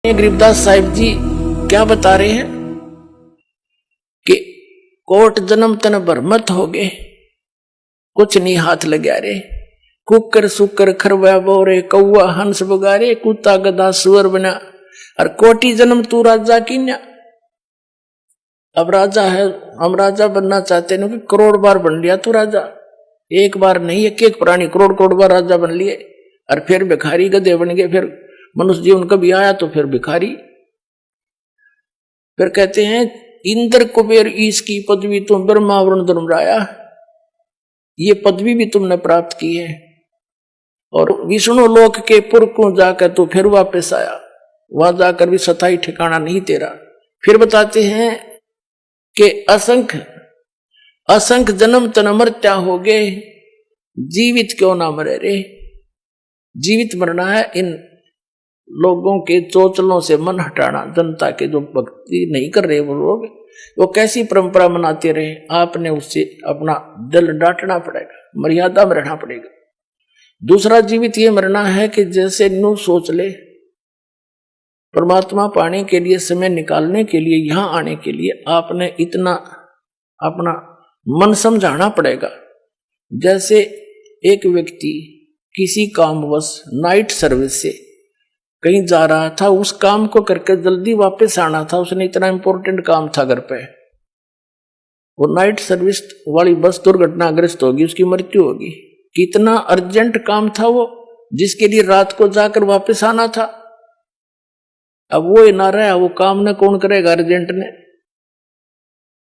गरीबदास साहिब जी क्या बता रहे हैं कि कोट जन्म तन भरमत हो गए, कुछ नहीं हाथ लगा रे। कुकर सुकर खरवा बोरे, कौआ हंस बगारे, कुत्ता गधा सुअर बना, और कोटि जन्म तू राजा की न्या। अब राजा है, हम राजा बनना चाहते हैं कि करोड़ बार बन लिया तू राजा, एक बार नहीं, एक प्राणी करोड़ करोड़ बार राजा बन लिए, और फिर भिखारी गधे बन गए। फिर मनुष्य जीवन कभी आया तो फिर भिखारी। फिर कहते हैं इंद्र कुबेर ईश की पदवी तुम ब्रह्मा वरुण धर्मराया, ये पदवी भी तुमने प्राप्त की है, और विष्णु लोक के पुर को जाकर तो फिर वापस आया, वहां जाकर भी सताई ठिकाना नहीं तेरा। फिर बताते हैं कि असंख्य असंख्य जन्म तन मरत्या हो गए, जीवित क्यों ना मरे रे। जीवित मरना है, इन लोगों के चोचलों से मन हटाना। जनता के जो भक्ति नहीं कर रहे वो लोग, वो कैसी परंपरा मनाते रहे, आपने उससे अपना दिल डांटना पड़ेगा, मर्यादा में रहना पड़ेगा। दूसरा जीवित ये मरना है कि जैसे नु सोच ले, परमात्मा पाने के लिए, समय निकालने के लिए, यहां आने के लिए आपने इतना अपना मन समझाना पड़ेगा। जैसे एक व्यक्ति किसी कामवश नाइट सर्विस से कहीं जा रहा था, उस काम को करके जल्दी वापस आना था, उसने इतना इंपॉर्टेंट काम था घर पे, वो नाइट सर्विस वाली बस दुर्घटनाग्रस्त होगी, उसकी मृत्यु होगी। कितना अर्जेंट काम था वो, जिसके लिए रात को जाकर वापस आना था। अब वो ना रहा, वो काम ने कौन करेगा, अर्जेंट ने।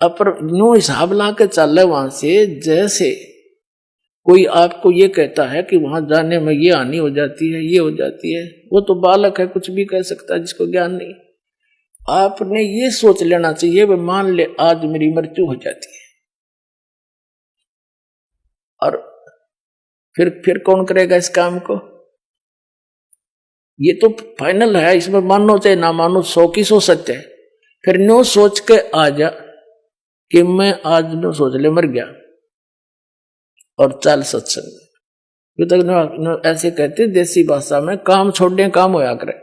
अब नो हिसाब ला के चल रहे वहां से, जैसे कोई आपको ये कहता है कि वहां जाने में ये हानि हो जाती है, ये हो जाती है, वो तो बालक है, कुछ भी कह सकता है, जिसको ज्ञान नहीं। आपने ये सोच लेना चाहिए, वे मान ले आज मेरी मृत्यु हो जाती है, और फिर कौन करेगा इस काम को। ये तो फाइनल है, इसमें मानो चाहे ना मानो, 100 की 100 सत्य है। फिर नो सोच के आ जा कि मैं आज नो सोच ले मर गया, और चल सत्संग। तो ऐसे कहते देसी भाषा में, काम छोड़ने काम होया करे।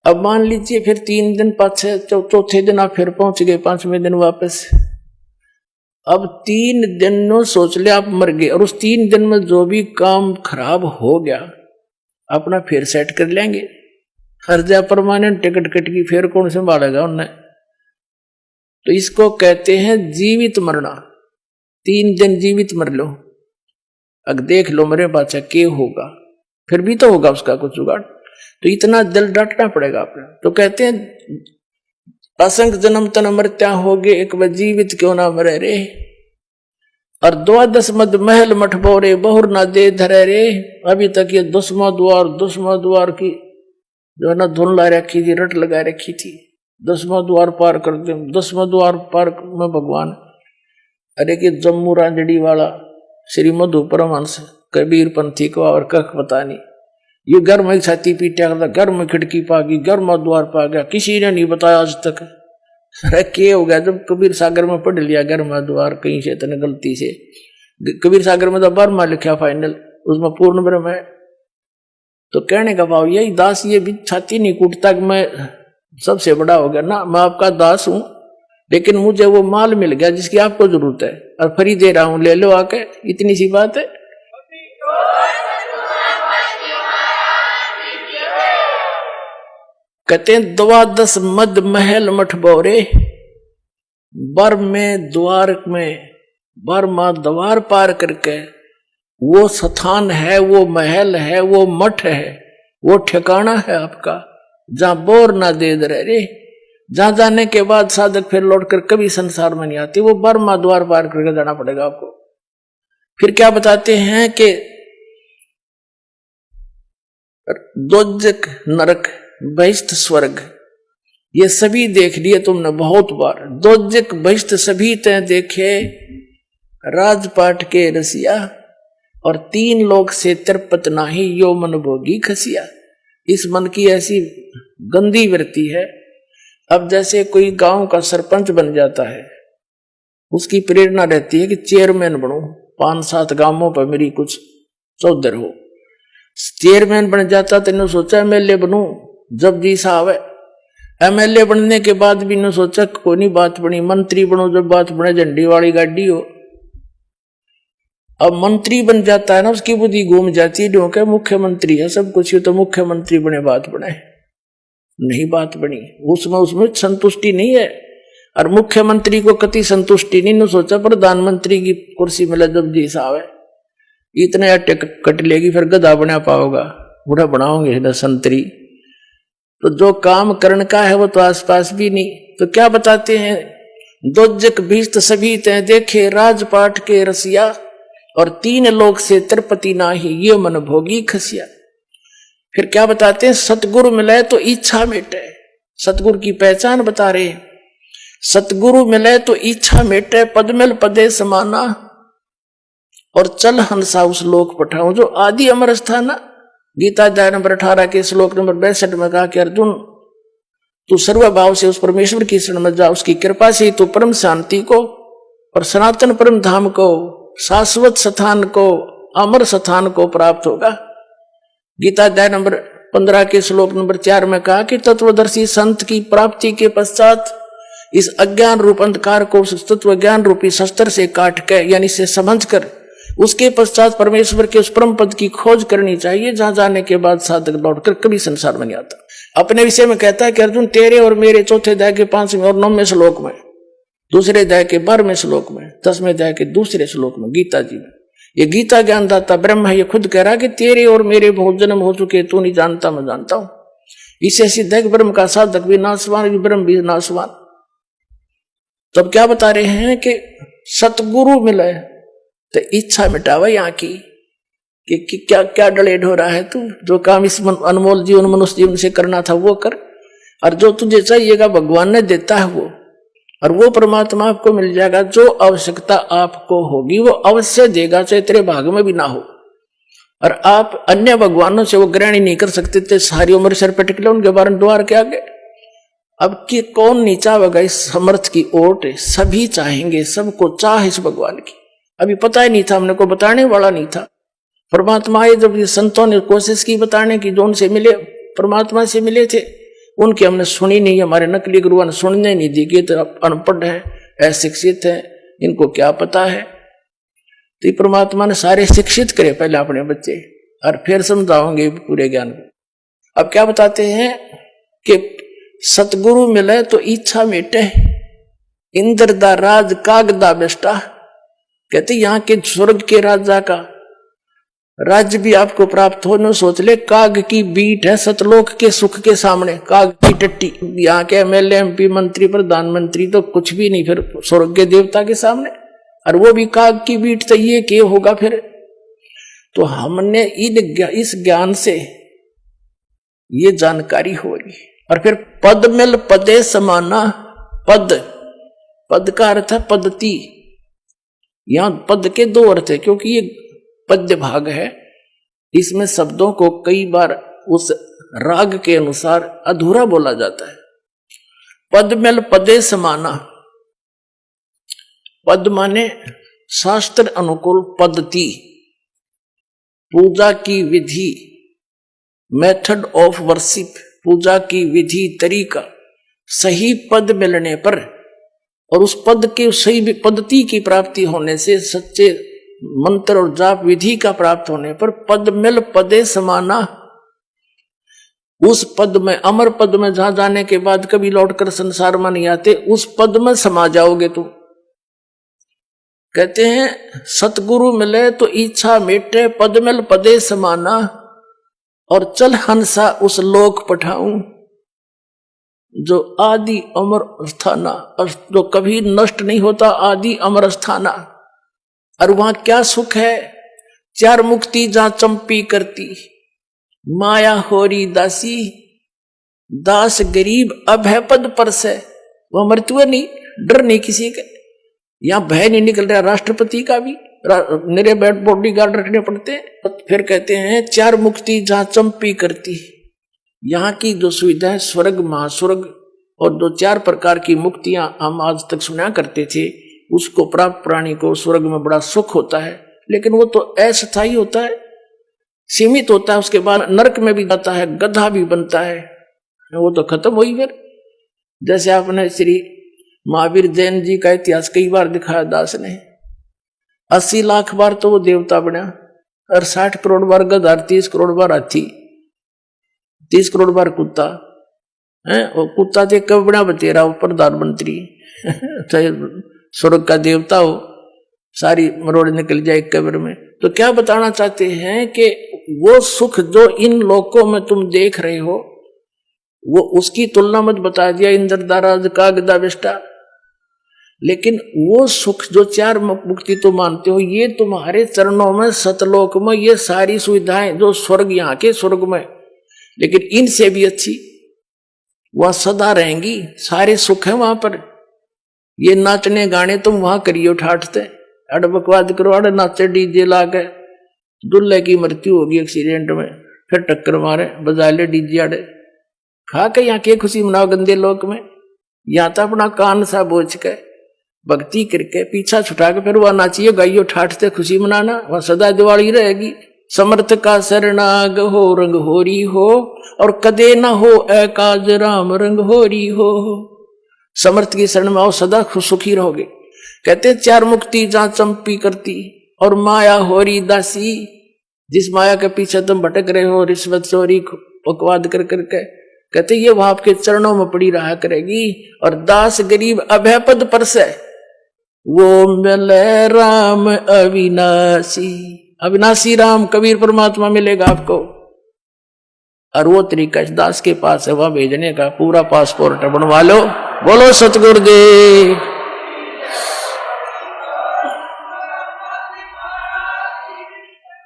अब मान लीजिए फिर 3 दिन पाछे, चौथे दिन आप फिर पहुंच गए, 5वें दिन वापस। अब 3 दिन नो सोच ले आप मर गए, और उस 3 दिन में जो भी काम खराब हो गया अपना फिर सेट कर लेंगे। खर्चा परमानेंट टिकट कट की, फिर कौन संभालेगा उन्हें। तो इसको कहते हैं जीवित मरना। 3 दिन जीवित मर लो, अब देख लो मेरे बाचा के होगा, फिर भी तो होगा उसका कुछ जुगाड़। तो इतना दिल डांटना पड़ेगा आपने। तो कहते हैं असंख्य जन्म तन मरत्या हो गए, एक बार जीवित क्यों ना मरे रे। और 12 मद महल मठ बोरे, बहुर ना दे धरे रे। अभी तक ये 10वां द्वार की जो है ना धुन ला रखी थी, रट लगा रखी थी, 10वां द्वार पार कर दे। 10वां द्वार पार में भगवान, अरे कि जम्मू रांझड़ी वाला श्री मधु परमहंस कबीर पंथी को और कख पता नहीं, ये घर में छाती पीटा, घर में खिड़की पा गई, घर में द्वार पा गया, किसी ने नहीं बताया आज तक। अरे क्या हो गया, जब कबीर सागर में पढ़ लिया घर में द्वार, कहीं से इतने गलती से, कबीर सागर में तो बर्मा लिखा फाइनल, उसमें पूर्ण ब्रह्म है। तो कहने का भाव यही, दास ये भी छाती नहीं कूटता कि मैं सबसे बड़ा हो गया ना, मैं आपका दास हूं, लेकिन मुझे वो माल मिल गया जिसकी आपको जरूरत है, और फ्री दे रहा हूं, ले लो आके, इतनी सी बात है। कहते हैं 12 मद महल मठ बोरे, बर में द्वार में, बर मां द्वार पार करके वो स्थान है, वो महल है, वो मठ है, वो ठिकाना है आपका, जहां बोर ना दे रहे रे। जहां जाने के बाद साधक फिर लौटकर कभी संसार में नहीं आती, वो बर्मा द्वार पार करके जाना पड़ेगा आपको। फिर क्या बताते हैं कि दोजक नरक बहिष्ठ स्वर्ग, ये सभी देख लिए तुमने बहुत बार। दोजक बहिष्ठ सभी तय देखे, राजपाट के रसिया, और 3 लोग से तिरपत नाही, यो मन भोगी खसिया। इस मन की ऐसी गंदी वृत्ति है। अब जैसे कोई गांव का सरपंच बन जाता है, उसकी प्रेरणा रहती है कि चेयरमैन बनूं, 5-7 गांवों पर मेरी कुछ चौधर हो। चेयरमैन बन जाता, तेने सोचा मैं ले बनूं, जब जी साहब एमएलए बनने के बाद भी न सोचा कोई नहीं बात बनी, मंत्री बनो, जब बात बने झंडी वाली गाड़ी हो। अब मंत्री बन जाता है ना, उसकी बुद्धि घूम जाती है, क्योंकि मुख्यमंत्री है सब कुछ, तो मुख्यमंत्री बने बात बने, नहीं बात बनी, उसमें संतुष्टि नहीं है। और मुख्यमंत्री को कति संतुष्टि नहीं, सोचा प्रधानमंत्री की कुर्सी मिले जब जी साहब है, इतने अट्टे कट लेगी, फिर गधा बना पाओगा, बूढ़ा बनाओगे ना संतरी। तो जो काम करने का है वो तो आसपास भी नहीं। तो क्या बताते हैं, दोजक भीष्ट सभी तय देखे राजपाट के रसिया, और 3 लोक से तिरपति नाही ये मन भोगी खसिया। फिर क्या बताते हैं, सतगुरु मिले तो इच्छा मिटे, सतगुरु की पहचान बता रहे हैं। सतगुरु मिले तो इच्छा मिटे, पदमिल पदे समाना, और चल हंसा उस लोक पठाऊं जो आदि अमर स्थाना। गीता अध्याय नंबर 18 के श्लोक नंबर 62 में कहा कि अर्जुन तू सर्वभाव से उस परमेश्वर की शरण में जा, उसकी कृपा से तू परम शांति को और सनातन परम धाम को, शाश्वत स्थान को, अमर स्थान को प्राप्त होगा। गीता अध्याय नंबर 15 के श्लोक नंबर 4 में कहा कि तत्वदर्शी संत की प्राप्ति के पश्चात इस अज्ञान रूप अंधकार को तत्व ज्ञान रूपी शस्त्र से काट के, यानी से समझ कर, उसके पश्चात परमेश्वर के उस परम पद की खोज करनी चाहिए, जहां जाने के बाद साधक लौटकर कभी संसार में नहीं आता। अपने विषय में कहता है कि अर्जुन तेरे और मेरे चौथे अध्याय के 5वें और 9वें श्लोक में, दूसरे अध्याय के 12वें श्लोक में, 10वें अध्याय के दूसरे श्लोक में, गीता जी में, ये गीता ज्ञानदाता ब्रह्म है, ये खुद कह रहा है कि तेरे और मेरे बहुत जन्म हो चुके, तू नहीं जानता मैं जानता हूं। इसे सिद्ध है कि ब्रह्म का साधक भी नाशवान, ब्रह्म भी नाशवान। तब क्या बता रहे हैं कि सतगुरु मिले तो इच्छा मिटावा यहाँ की कि क्या क्या डलेड हो रहा है, तू जो काम इस अनमोल जीवन मनुष्य जीवन से करना था वो कर, और जो तुझे चाहिएगा भगवान ने देता है वो, और वो परमात्मा आपको मिल जाएगा। जो आवश्यकता आपको होगी वो अवश्य देगा, चाहे तेरे भाग में भी ना हो। और आप अन्य भगवानों से वो ग्रहण नहीं कर सकते थे, सारी उम्र सर पे टिकले उनके बारे में द्वार के आगे। अब कि कौन नहीं चाहेगा इस समर्थ की ओट, सभी चाहेंगे, सबको चाह इस भगवान की। अभी पता ही नहीं था, हमने को बताने वाला नहीं था। परमात्मा आए जब ये संतों ने कोशिश की बताने की, जो उनसे मिले परमात्मा से मिले थे, उनकी हमने सुनी नहीं, हमारे नकली गुरुओं ने सुनने नहीं दी कि तो अनपढ़ है, अशिक्षित है, इनको क्या पता है। तो परमात्मा ने सारे शिक्षित करे पहले अपने बच्चे, और फिर समझाओगे पूरे ज्ञान को। अब क्या बताते हैं कि सतगुरु मिले तो इच्छा मिटे, इंद्र दा राज काग दा बेष्टा। कहते यहाँ के स्वर्ग के राजा का राज्य भी आपको प्राप्त हो, न सोच ले काग की बीट है सतलोक के सुख के सामने, काग की टट्टी। यहाँ के एमएलए एमपी मंत्री प्रधानमंत्री तो कुछ भी नहीं फिर स्वर्ग के देवता के सामने, और वो भी काग की बीट, तो ये क्या होगा फिर। तो हमने इस ज्ञान से ये जानकारी होगी। और फिर पद मिल पदे समाना, पद का अर्थ है पद्धति। यहां पद के 2 अर्थ है, क्योंकि ये पद्य भाग है, इसमें शब्दों को कई बार उस राग के अनुसार अधूरा बोला जाता है। पद मिल पदे समाना, पद माने शास्त्र अनुकूल पद्धति, पूजा की विधि, मेथड ऑफ वर्शिप, पूजा की विधि तरीका। सही पद मिलने पर और उस पद के सही पद्धति की प्राप्ति होने से, सच्चे मंत्र और जाप विधि का प्राप्त होने पर, पद मिल पदे समाना, उस पद में, अमर पद में, जहां जाने के बाद कभी लौटकर संसार में नहीं आते, उस पद में समा जाओगे तुम। कहते हैं सतगुरु मिले तो इच्छा मिटे, पद मिल पदे समाना, और चल हंसा उस लोक पठाऊं जो आदि अमर स्थाना, और जो कभी नष्ट नहीं होता, आदि अमर स्थाना। और वहां क्या सुख है, 4 मुक्ति जहां चंपी करती, माया होरी दासी, दास गरीब अभय पद पर से। वह मृत्यु नहीं, डर नहीं किसी के, यहां भय नहीं निकल रहा राष्ट्रपति का भी, मेरे बॉडी गार्ड रखने पड़ते हैं। फिर कहते हैं 4 मुक्ति जहां चंपी करती, यहाँ की जो सुविधा है स्वर्ग महास्वर्ग, और जो 4 प्रकार की मुक्तियां हम आज तक सुना करते थे, उसको प्राप्त प्राणी को स्वर्ग में बड़ा सुख होता है, लेकिन वो तो अस्थायी होता है, सीमित होता है। उसके बाद नरक में भी जाता है, गधा भी बनता है, वो तो खत्म हुई फिर। जैसे आपने श्री महावीर जैन जी का इतिहास कई बार दिखाया दास ने, 80 लाख बार तो वो देवता बना, और 60 करोड़ बार गधा, 30 करोड़ बार हाथी, 30 करोड़ बार कुत्ता है। वो कुत्ता थे कब बना बतेरा, वो प्रधानमंत्री चाहे स्वर्ग का देवता हो, सारी मरोड़ निकल जाए कब्र में। तो क्या बताना चाहते हैं कि वो सुख जो इन लोकों में तुम देख रहे हो, वो उसकी तुलना मत बता दिया इंद्रदाराज का गदा बेष्टा। लेकिन वो सुख जो 4 मुक्ति तो मानते हो, ये तुम्हारे चरणों में सतलोक में ये सारी सुविधाएं जो स्वर्ग, यहाँ के स्वर्ग में, लेकिन इनसे भी अच्छी वह सदा रहेंगी। सारे सुख है वहां पर। ये नाचने गाने तुम वहां करियो ठाठते, अड़ बकवाद करो, अड़ नाचे डीजे लाके, दुल्हे की मृत्यु होगी एक्सीडेंट में, फिर टक्कर मारे बजा ले डीजे अड़े, खा के यहाँ के खुशी मनाओ गंदे लोक में। यहाँ तो अपना कान सा बोझ के भक्ति करके पीछा छुटा के फिर वह नाचियो गाइयो ठाठते खुशी मनाना, वह सदा दिवाली रहेगी। समर्थ का शरणाग हो रंग होरी हो, और कदे ना हो एकाज राम रंग होरी हो। समर्थ की शरण में आओ, सदा सुखी रहोगे। कहते 4 मुक्ति जहां चंपी करती, और माया होरी दासी, जिस माया के पीछे तुम भटक रहे हो रिश्वत चोरी बकवाद कर करके, कहते ये वहां आपके चरणों में पड़ी रहा करेगी। और दास गरीब अभय पद पर से वो मिले राम अविनाशी, अविनाशी राम कबीर परमात्मा मिलेगा आपको। और वो तरीका दास के पास है, वह भेजने का पूरा पासपोर्ट बनवा लो। बोलो सतगुरुदेव।